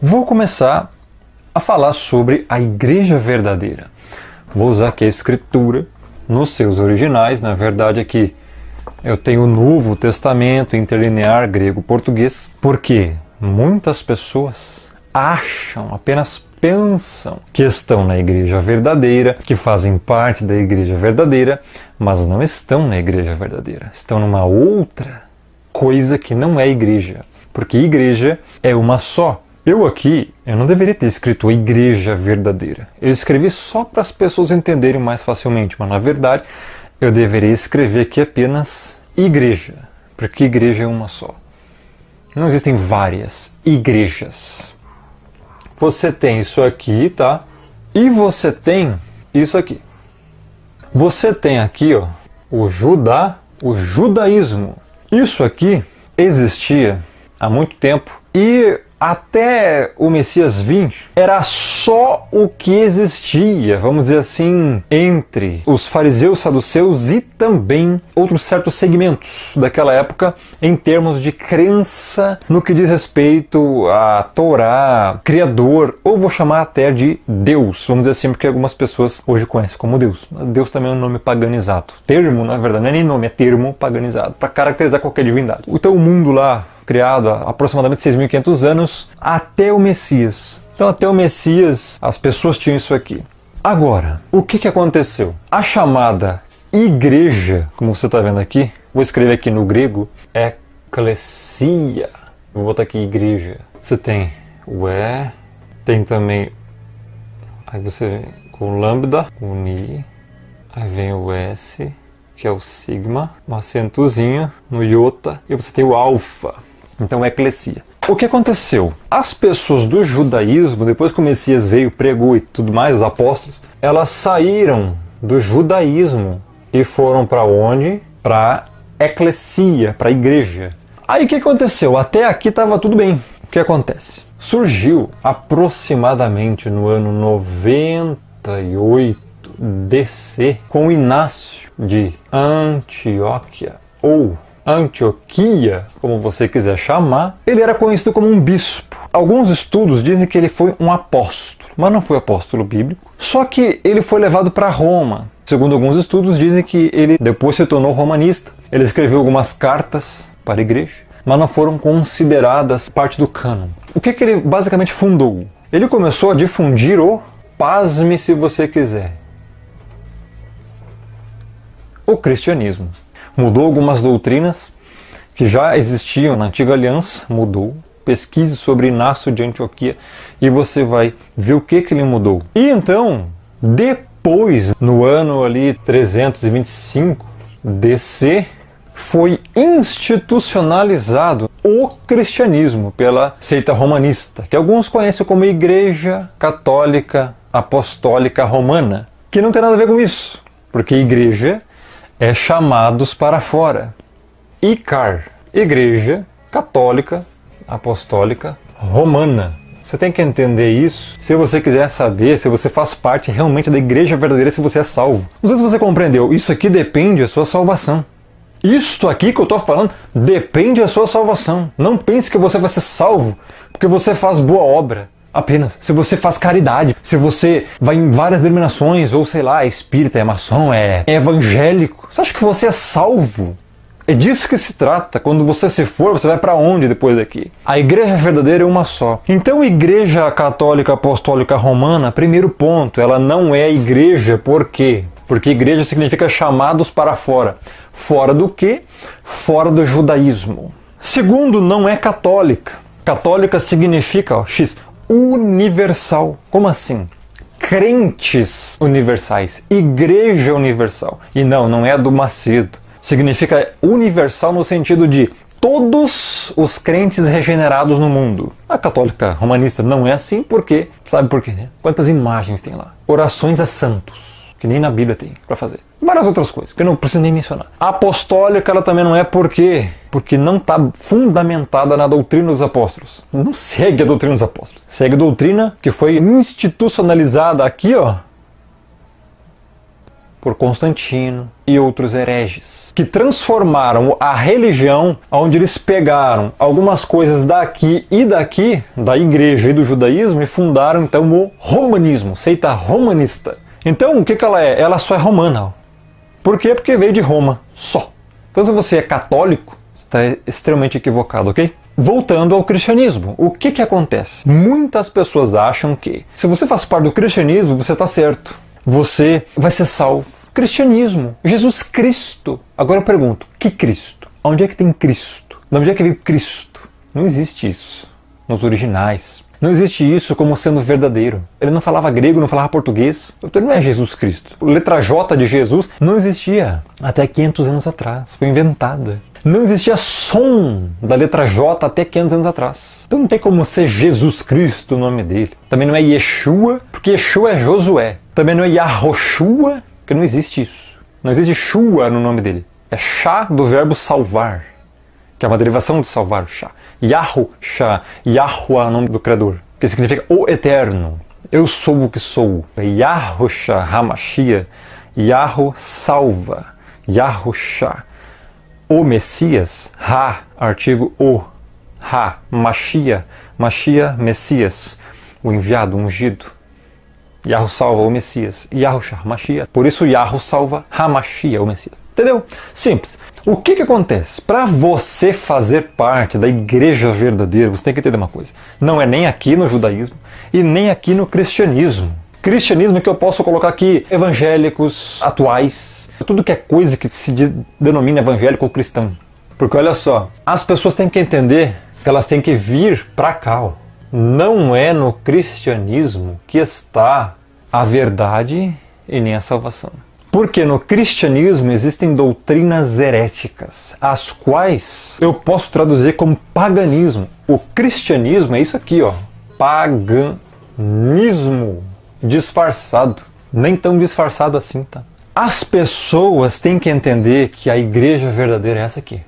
Vou começar a falar sobre a igreja verdadeira. Vou usar aqui a escritura nos seus originais. Na verdade aqui eu tenho o Novo Testamento interlinear grego-português, porque muitas pessoas acham, apenas pensam que estão na igreja verdadeira, que fazem parte da igreja verdadeira, mas não estão na igreja verdadeira. Estão numa outra coisa que não é igreja, porque igreja é uma só. Eu não deveria ter escrito a igreja verdadeira. Eu escrevi só para as pessoas entenderem mais facilmente, mas na verdade eu deveria escrever aqui apenas igreja, porque igreja é uma só. Não existem várias igrejas. Você tem isso aqui, tá? E você tem isso aqui. Você tem aqui, ó, o judaísmo. Isso aqui existia há muito tempo e até o Messias vir, era só o que existia, vamos dizer assim, entre os fariseus, saduceus e também outros certos segmentos daquela época em termos de crença no que diz respeito a Torá, Criador, ou vou chamar até de Deus, vamos dizer assim, porque algumas pessoas hoje conhecem como Deus. Deus também é um nome paganizado. Termo, na verdade, não é nem nome, é termo paganizado, para caracterizar qualquer divindade. Então o mundo lá, criado há aproximadamente 6.500 anos, até o Messias. Então até o Messias as pessoas tinham isso aqui. Agora, o que aconteceu? A chamada igreja, como você está vendo aqui, vou escrever aqui no grego, ecclesia. Vou botar aqui igreja. Você tem o E, tem também, aí você vem com lambda, com ni, aí vem o S, que é o sigma, um acentozinho no iota, e você tem o alfa. Então, eclesia. O que aconteceu? As pessoas do judaísmo, depois que o Messias veio, pregou e tudo mais, os apóstolos, elas saíram do judaísmo e foram para onde? Para eclesia, para a igreja. Aí o que aconteceu? Até aqui estava tudo bem. O que acontece? Surgiu aproximadamente no ano 98 DC, com Inácio de Antioquia, ou Antioquia, como você quiser chamar. Ele era conhecido como um bispo. Alguns estudos dizem que ele foi um apóstolo, mas não foi apóstolo bíblico. Só que ele foi levado para Roma. Segundo alguns estudos, dizem que ele depois se tornou romanista. Ele escreveu algumas cartas para a igreja, mas não foram consideradas parte do cânon. O que ele basicamente fundou? Ele começou a difundir pasme se você quiser, o cristianismo. Mudou algumas doutrinas que já existiam na antiga aliança, mudou. Pesquise sobre Inácio de Antioquia e você vai ver o que ele mudou. E então, depois, no ano ali 325 DC, foi institucionalizado o cristianismo pela seita romanista, que alguns conhecem como Igreja Católica Apostólica Romana, que não tem nada a ver com isso, porque igreja é chamados para fora. ICAR, Igreja Católica Apostólica Romana. Você tem que entender isso se você quiser saber se você faz parte realmente da igreja verdadeira, se você é salvo. Não sei se você compreendeu, isso aqui depende da sua salvação. Isto aqui que eu estou falando depende da sua salvação. Não pense que você vai ser salvo porque você faz boa obra. Apenas, se você faz caridade, se você vai em várias denominações, ou sei lá, é espírita, é maçom, é evangélico, você acha que você é salvo? É disso que se trata. Quando você se for, você vai para onde depois daqui? A igreja verdadeira é uma só. Então, Igreja Católica Apostólica Romana, primeiro ponto, ela não é igreja. Por quê? Porque igreja significa chamados para fora. Fora do quê? Fora do judaísmo. Segundo, não é católica. Católica significa, X, universal. Como assim? Crentes universais, igreja universal. E não é do Macedo. Significa universal no sentido de todos os crentes regenerados no mundo. A católica romanista não é assim porque, sabe por quê, né? Quantas imagens tem lá? Orações a santos, que nem na Bíblia tem para fazer. Várias outras coisas, que eu não preciso nem mencionar. A apostólica, ela também não é porque não está fundamentada na doutrina dos apóstolos. Não segue a doutrina dos apóstolos. Segue a doutrina que foi institucionalizada aqui, ó, por Constantino e outros hereges, que transformaram a religião, onde eles pegaram algumas coisas daqui e daqui, da igreja e do judaísmo, e fundaram então o romanismo, seita romanista. Então o que ela é? Ela só é romana. Por quê? Porque veio de Roma, só. Então se você é católico, você está extremamente equivocado, ok? Voltando ao cristianismo, o que acontece? Muitas pessoas acham que se você faz parte do cristianismo, você está certo. Você vai ser salvo. Cristianismo, Jesus Cristo. Agora eu pergunto, que Cristo? Onde é que tem Cristo? De onde é que veio Cristo? Não existe isso nos originais. Não existe isso como sendo verdadeiro. Ele não falava grego, não falava português. Então ele não é Jesus Cristo. A letra J de Jesus não existia até 500 anos atrás. Foi inventada. Não existia som da letra J até 500 anos atrás. Então não tem como ser Jesus Cristo o nome dele. Também não é Yeshua, porque Yeshua é Josué. Também não é Yahoshua, porque não existe isso. Não existe Shua no nome dele. É Shá do verbo salvar, que é uma derivação de salvar, o Shá. Yahushá, Yahuwah é o nome do Criador, que significa o Eterno. Eu sou o que sou. Yahushá, Hamashia, Yahu salva, Yahushá. O Messias, Ha, artigo o, Ha, Mashia, Mashia, Messias, o enviado, o ungido. Yahu salva o Messias, Yahushá, Mashia. Por isso Yahu salva Hamashia, o Messias. Entendeu? Simples. O que acontece? Para você fazer parte da igreja verdadeira, você tem que entender uma coisa. Não é nem aqui no judaísmo e nem aqui no cristianismo. Cristianismo é que eu posso colocar aqui evangélicos atuais, tudo que é coisa que se denomina evangélico ou cristão. Porque olha só, as pessoas têm que entender que elas têm que vir para cá. Não é no cristianismo que está a verdade e nem a salvação. Porque no cristianismo existem doutrinas heréticas, as quais eu posso traduzir como paganismo. O cristianismo é isso aqui, ó, paganismo disfarçado. Nem tão disfarçado assim, tá? As pessoas têm que entender que a igreja verdadeira é essa aqui.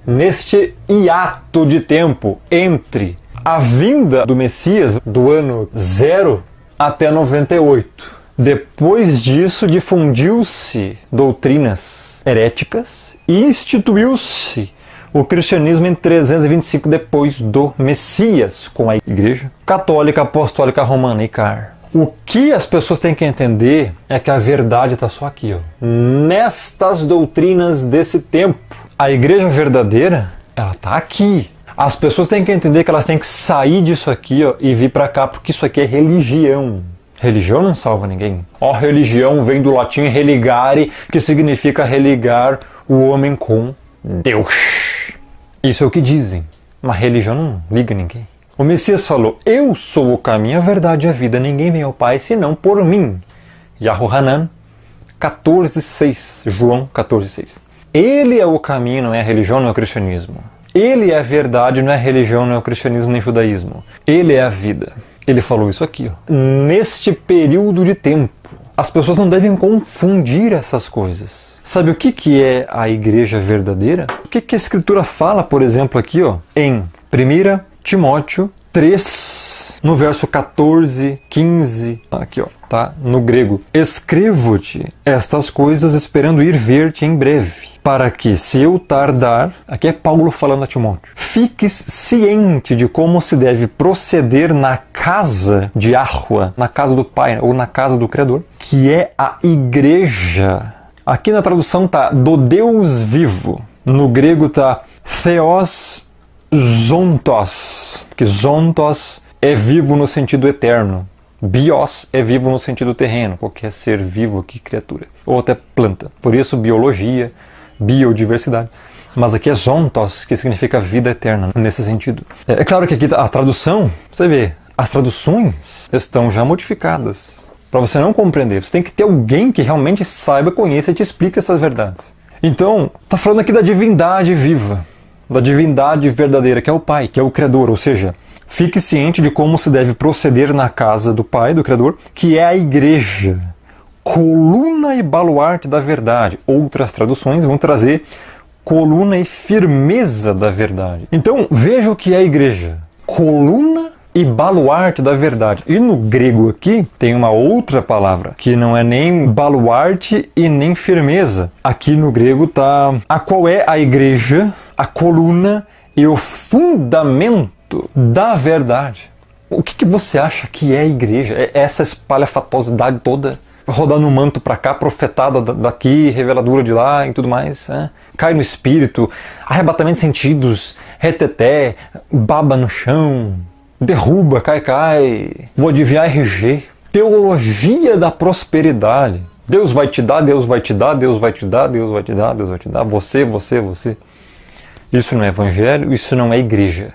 Neste hiato de tempo entre a vinda do Messias do ano 0 até 98. Depois disso, difundiu-se doutrinas heréticas e instituiu-se o cristianismo em 325 depois do Messias, com a igreja católica, apostólica, romana e car. O que as pessoas têm que entender é que a verdade está só aqui, ó, nestas doutrinas desse tempo. A igreja verdadeira, ela está aqui. As pessoas têm que entender que elas têm que sair disso aqui, ó, e vir para cá, porque isso aqui é religião. Religião não salva ninguém. Ó, religião vem do latim religare, que significa religar o homem com Deus. Isso é o que dizem. Mas religião não liga ninguém. O Messias falou, eu sou o caminho, a verdade e a vida. Ninguém vem ao Pai senão por mim. Yahohanan 14:6. João 14:6. Ele é o caminho, não é a religião, não é o cristianismo. Ele é a verdade, não é a religião, não é o cristianismo nem o judaísmo. Ele é a vida. Ele falou isso aqui, ó. Neste período de tempo, as pessoas não devem confundir essas coisas. Sabe o que é a igreja verdadeira? O que a Escritura fala, por exemplo, aqui, ó, em 1 Timóteo 3, no verso 14, 15, aqui, ó, tá? No grego. Escrevo-te estas coisas esperando ir ver-te em breve, para que, se eu tardar, aqui é Paulo falando a Timóteo, fiques ciente de como se deve proceder na casa de Yahuwah, na casa do Pai, ou na casa do Criador, que é a igreja. Aqui na tradução tá do Deus vivo. No grego tá Theos Zontos, que Zontos é vivo no sentido eterno. Bios é vivo no sentido terreno, qualquer ser vivo aqui, criatura, ou até planta. Por isso, biologia, biodiversidade. Mas aqui é zontos, que significa vida eterna, nesse sentido. É claro que aqui a tradução, você vê, as traduções estão já modificadas. Para você não compreender, você tem que ter alguém que realmente saiba, conheça e te explique essas verdades. Então, está falando aqui da divindade viva, da divindade verdadeira, que é o Pai, que é o Criador, ou seja, fique ciente de como se deve proceder na casa do Pai, do Criador, que é a igreja, coluna e baluarte da verdade. Outras traduções vão trazer coluna e firmeza da verdade. Então, veja o que é a igreja. Coluna e baluarte da verdade. E no grego aqui tem uma outra palavra, que não é nem baluarte e nem firmeza. Aqui no grego tá a qual é a igreja, a coluna e o fundamento da verdade. O que você acha que é a igreja? É essa espalhafatosidade toda? Rodando um manto pra cá, profetada daqui, reveladura de lá e tudo mais. Cai no espírito, arrebatamento de sentidos, reteté, baba no chão, derruba, cai, vou adivinhar RG. Teologia da prosperidade. Deus vai te dar, Deus vai te dar, Deus vai te dar, Deus vai te dar, Deus vai te dar, você. Isso não é evangelho, isso não é igreja.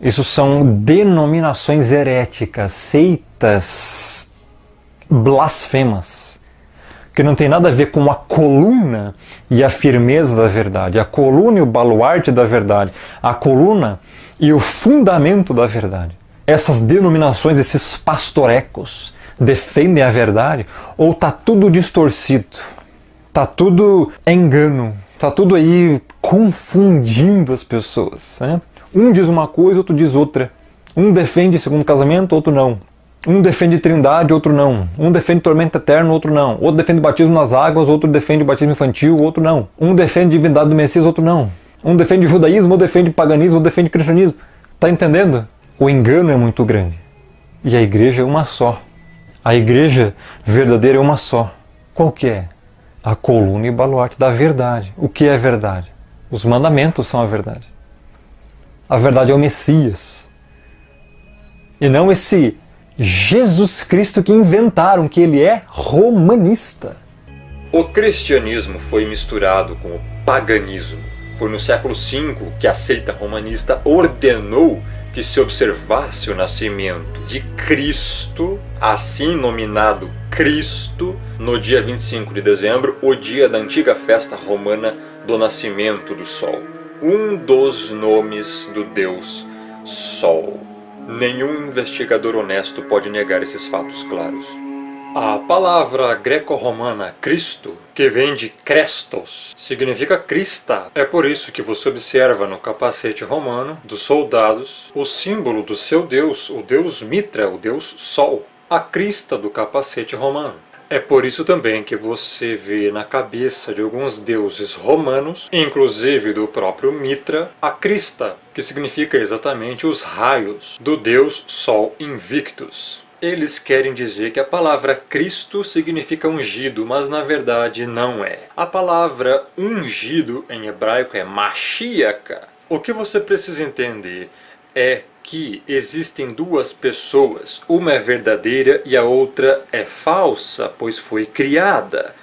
Isso são denominações heréticas, seitas blasfemas, que não tem nada a ver com a coluna e a firmeza da verdade, a coluna e o baluarte da verdade, a coluna e o fundamento da verdade. Essas denominações, esses pastorecos, defendem a verdade ou tá tudo distorcido, tá tudo engano, tá tudo aí confundindo as pessoas, né? Um diz uma coisa, outro diz outra. Um defende segundo casamento, outro não. Um defende trindade, outro não. Um defende tormento eterno, outro não. Outro defende batismo nas águas, outro defende batismo infantil, outro não. Um defende divindade do Messias, outro não. Um defende judaísmo, outro defende paganismo, outro defende cristianismo. Tá entendendo? O engano é muito grande. E a igreja é uma só. A igreja verdadeira é uma só. Qual que é? A coluna e baluarte da verdade. O que é verdade? Os mandamentos são a verdade. A verdade é o Messias. E não esse Jesus Cristo que inventaram, que ele é romanista. O cristianismo foi misturado com o paganismo. Foi no século V que a seita romanista ordenou que se observasse o nascimento de Cristo, assim nominado Cristo, no dia 25 de dezembro, o dia da antiga festa romana do nascimento do Sol. Um dos nomes do Deus Sol. Nenhum investigador honesto pode negar esses fatos claros. A palavra greco-romana Cristo, que vem de Krestos, significa crista. É por isso que você observa no capacete romano dos soldados o símbolo do seu deus, o deus Mitra, o deus Sol, a crista do capacete romano. É por isso também que você vê na cabeça de alguns deuses romanos, inclusive do próprio Mitra, a crista, que significa exatamente os raios do deus Sol Invictus. Eles querem dizer que a palavra Cristo significa ungido, mas na verdade não é. A palavra ungido em hebraico é Mashiach. O que você precisa entender é que existem duas pessoas, uma é verdadeira e a outra é falsa, pois foi criada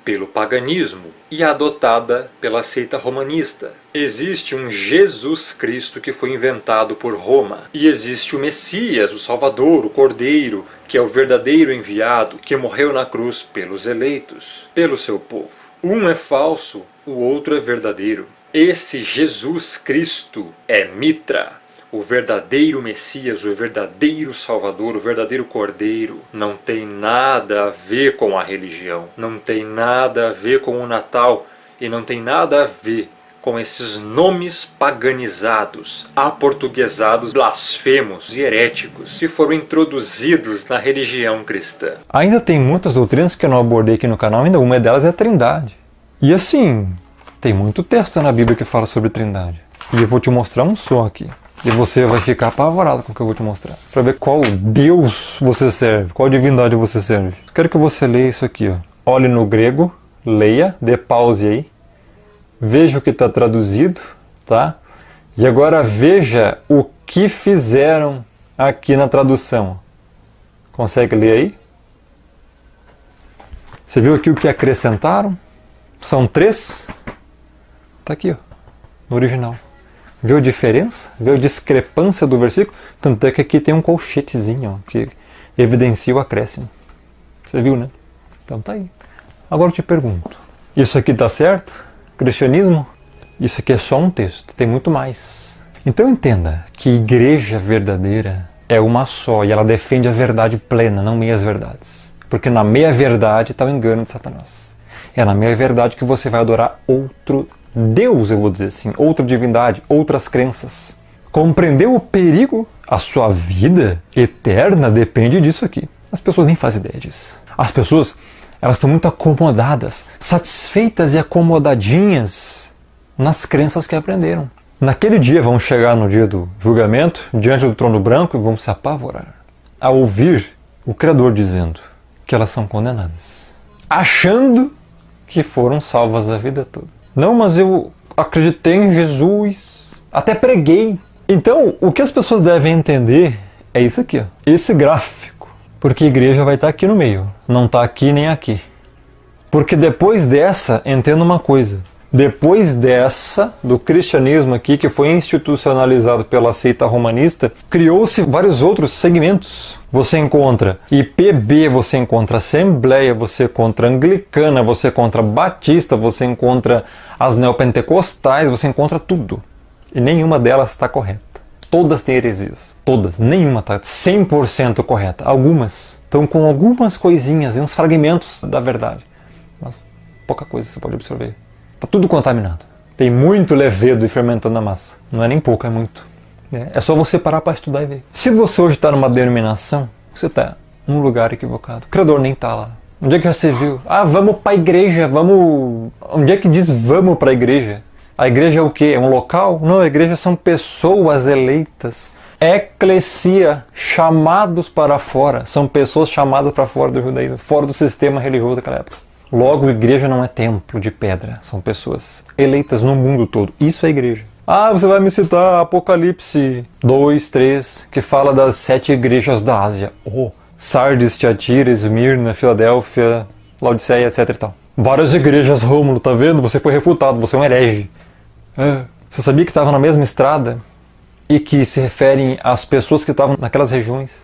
pelo paganismo e adotada pela seita romanista. Existe um Jesus Cristo que foi inventado por Roma, e existe o Messias, o Salvador, o Cordeiro, que é o verdadeiro enviado, que morreu na cruz pelos eleitos, pelo seu povo. Um é falso, o outro é verdadeiro. Esse Jesus Cristo é Mitra, o verdadeiro Messias, o verdadeiro Salvador, o verdadeiro Cordeiro. Não tem nada a ver com a religião, não tem nada a ver com o Natal e não tem nada a ver com esses nomes paganizados, aportuguesados, blasfemos e heréticos que foram introduzidos na religião cristã. Ainda tem muitas doutrinas que eu não abordei aqui no canal, ainda uma delas é a Trindade. E assim, tem muito texto na Bíblia que fala sobre Trindade. E eu vou te mostrar um só aqui. E você vai ficar apavorado com o que eu vou te mostrar. Para ver qual Deus você serve, qual divindade você serve. Quero que você leia isso aqui, ó. Olhe no grego, leia, dê pause aí. Veja o que está traduzido, tá? E agora veja o que fizeram aqui na tradução. Consegue ler aí? Você viu aqui o que acrescentaram? São 3? Tá aqui, ó, no original. Viu a diferença? Viu a discrepância do versículo? Tanto é que aqui tem um colchetezinho, ó, que evidencia o acréscimo. Você viu, né? Então tá aí. Agora eu te pergunto, isso aqui tá certo? Cristianismo? Isso aqui é só um texto, tem muito mais. Então entenda que igreja verdadeira é uma só e ela defende a verdade plena, não meias verdades. Porque na meia verdade está o engano de Satanás. É na meia verdade que você vai adorar outro Deus, eu vou dizer assim, outra divindade, outras crenças, Compreender o perigo, a sua vida eterna depende disso aqui. As pessoas nem fazem ideia disso. As pessoas, elas estão muito acomodadas, satisfeitas e acomodadinhas nas crenças que aprenderam. Naquele dia, vão chegar no dia do julgamento, diante do trono branco, e vão se apavorar ao ouvir o Criador dizendo que elas são condenadas, achando que foram salvas a vida toda. Não, mas eu acreditei em Jesus, até preguei. Então, o que as pessoas devem entender é isso aqui, ó, esse gráfico. Porque a igreja vai estar aqui no meio, não está aqui nem aqui. Porque depois dessa, entenda uma coisa, depois dessa, do cristianismo aqui, que foi institucionalizado pela seita romanista, criou-se vários outros segmentos. Você encontra IPB, você encontra Assembleia, você encontra Anglicana, você encontra Batista, você encontra as neopentecostais, você encontra tudo. E nenhuma delas está correta. Todas têm heresias. Todas. Nenhuma está 100% correta. Algumas estão com algumas coisinhas e uns fragmentos da verdade. Mas pouca coisa você pode absorver. Está tudo contaminado. Tem muito levedo e fermentando a massa. Não é nem pouco, é muito. É só você parar para estudar e ver. Se você hoje está numa denominação, você está num lugar equivocado. O Criador nem está lá. Onde é que você viu? Ah, vamos para a igreja, vamos... Onde é que diz vamos para a igreja? A igreja é o quê? É um local? Não, a igreja são pessoas eleitas. Eclesia, chamados para fora. São pessoas chamadas para fora do judaísmo, fora do sistema religioso daquela época. Logo, a igreja não é templo de pedra. São pessoas eleitas no mundo todo. Isso é igreja. Ah, você vai me citar Apocalipse 2, 3, que fala das 7 igrejas da Ásia. Oh, Sardes, Tiatira, Esmirna, Filadélfia, Laodiceia, etc e tal. Várias igrejas, Rômulo, tá vendo? Você foi refutado, você é um herege. Você sabia que estava na mesma estrada e que se referem às pessoas que estavam naquelas regiões?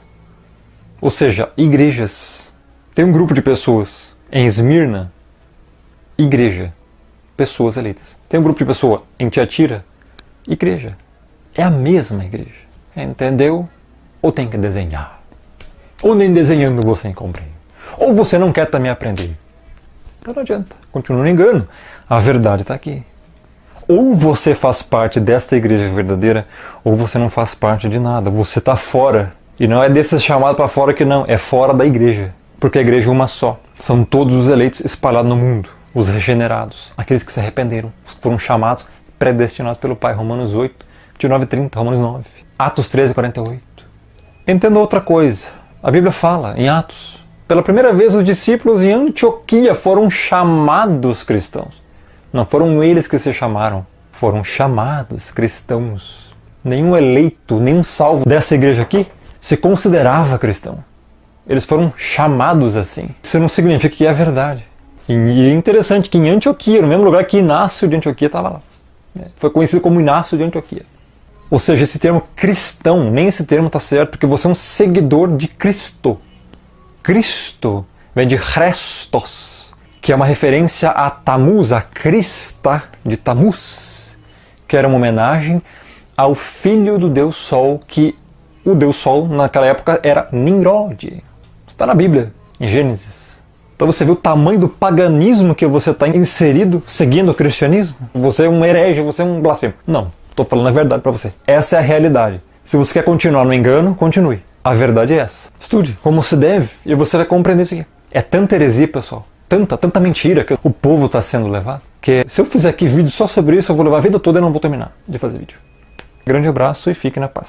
Ou seja, igrejas. Tem um grupo de pessoas em Esmirna, igreja, pessoas eleitas. Tem um grupo de pessoas em Tiatira, igreja. É a mesma igreja. Entendeu? Ou tem que desenhar. Ou nem desenhando você compreende. Ou você não quer também aprender. Então não adianta. Continua no engano. A verdade está aqui. Ou você faz parte desta igreja verdadeira, ou você não faz parte de nada. Você está fora. E não é desses chamados para fora que não. É fora da igreja. Porque a igreja é uma só. São todos os eleitos espalhados no mundo. Os regenerados. Aqueles que se arrependeram. Os que foram chamados, predestinados pelo Pai. Romanos 8, 29 e 30. Romanos 9. Atos 13, 48. Entenda outra coisa. A Bíblia fala em Atos. Pela primeira vez os discípulos em Antioquia foram chamados cristãos. Não foram eles que se chamaram, foram chamados cristãos. Nenhum eleito, nenhum salvo dessa igreja aqui se considerava cristão. Eles foram chamados assim. Isso não significa que é verdade. E é interessante que em Antioquia, no mesmo lugar que Inácio de Antioquia estava lá. Foi conhecido como Inácio de Antioquia. Ou seja, esse termo cristão, nem esse termo está certo, porque você é um seguidor de Cristo. Cristo vem de Christos, que é uma referência a Tamuz, a Crista de Tamuz, que era uma homenagem ao filho do Deus Sol, que o Deus Sol naquela época era Nimrod. Está na Bíblia, em Gênesis. Então você vê o tamanho do paganismo que você está inserido seguindo o cristianismo? Você é um herege, você é um blasfemo. Não, estou falando a verdade para você. Essa é a realidade. Se você quer continuar no engano, continue. A verdade é essa. Estude como se deve e você vai compreender isso aqui. É tanta heresia, pessoal. Tanta mentira que o povo está sendo levado. Que se eu fizer aqui vídeo só sobre isso, eu vou levar a vida toda e não vou terminar de fazer vídeo. Grande abraço e fique na paz.